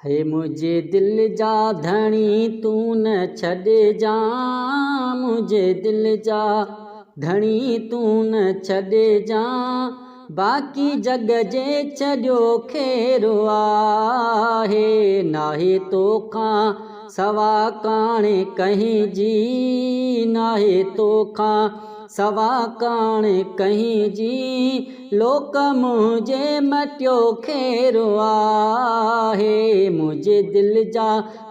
है मुझे दिल जा धणी तू न छॾे जा, मुझे दिल जा धणी तू न छॾे जा, बाक़ी जग जे छॾियो खेरो आहे, नाहे तोखां सवा काणे कहीं जी, नाहे तोखां सवा काणे कहीं जी, लोक मुझे मटियो खेरो आहे, मुझे दिल जा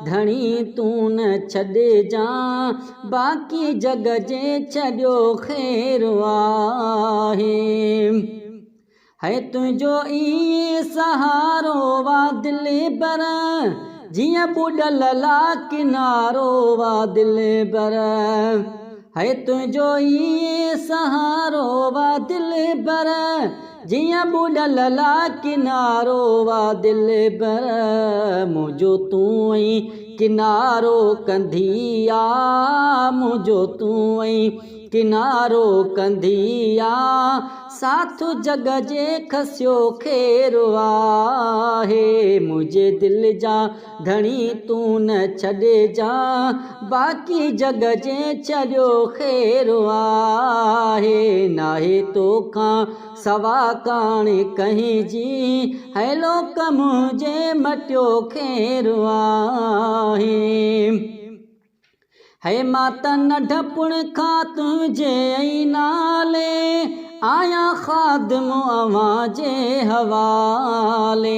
धणी तू न छॾे जा, बाक़ी जग जे छॾियो खेरो आहे। है तुझो ई सहारो वा दिल बर, जिया बुडल ला किनारो वा दिल बर, है तुझो ई सहारो वा दिल बर, जिया बुडल ला किनारो वा दिल बर, मुझो तू ई किनारो कंधी आ, मुझो तू ई किनारो कंधी आ, साथ जग जे खसियो खेरो आहे, मुझे दिल जा धणी तू न छॾे जा, बाक़ी जग जे छॾियो खेरो आहे, नाहे तोखां सवा काणे कहीं जी, है लोक मुझे मटियो खेरो आहे। है माता नंढपुण खां तुझे ई नाले, आया खादम अवां जे हवाले,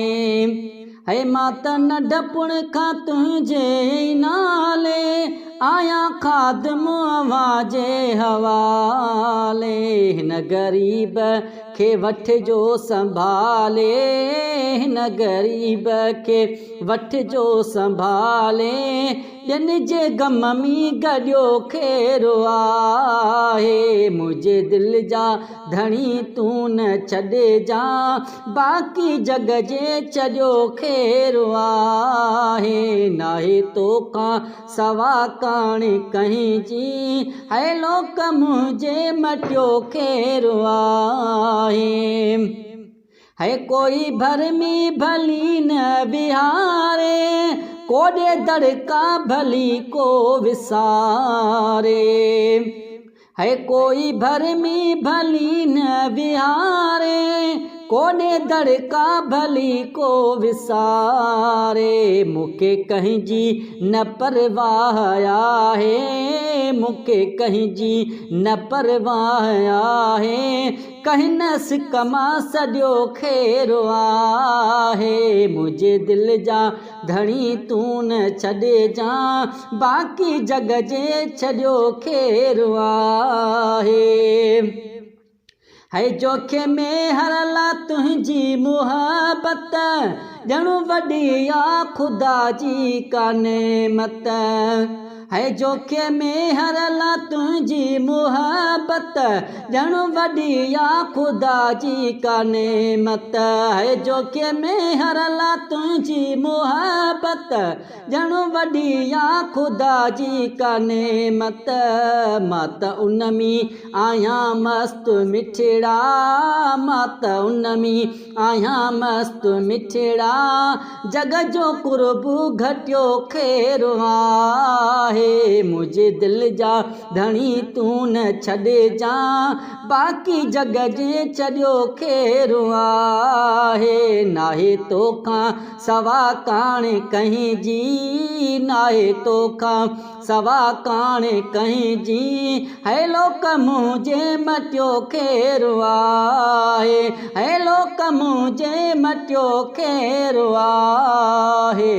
है माता नंढपुण खां तुझे ई नाले, आया खादम अवां जे हवाले, हिन गरीब खे वठिजो संभाले, हिन गरीब खे वठिजो संभाले, ॼन जे गम में गॾियो खेरो आहे, मुझे दिल जा धणी तू न छॾे जा, बाक़ी जग जे छॾियो खेरो आहे, नाहे तोखां सवा काणे कहीं जी, है लोक मुझे मटियो खेरो आहे। है कोई भरमी भली न बिहारे, कोडे दड़का भली को विसारे, है कोई भरमी भली न बिहारे, कोडे दड़का भली को विसारे, मुखे कहीं जी न परवाह आहे, मुखे कहीं जी न परवाह आहे, कहीं न सिकमा सॼो खेरो आहे, मुझे दिल जा धणी तू न छॾे जा, बाक़ी जग जे छॾियो खेरो आहे। है जोखे में हरला तुझी मुहबत, ॼणु वॾी आ खुदा जी का नेमत, है जोखे में हरला तुझी मुहबत, ॼणु वॾी आ खुदा जी का नेमत, है जोखे में हरला तुझी मुहबत, ॼणु वॾी आ खुदा जी का नेमत, मां त उन में आहियां मस्त मिठड़ा, मां त उन में आहियां मस्त मिठड़ा, जग जो कुर्बू घटियो खेरो आहे, मुझे दिल जा धणी तू न छॾे जा, बाक़ी जग जे छॾियो खेरो आहे, नाहे तोखां सवा काणे कहीं जी, नाहे तोखां सवा काणे कहीं जी, है लोक मुझे मटियो खेरो आहे, है लोक मुझे मटियो खेरो आहे।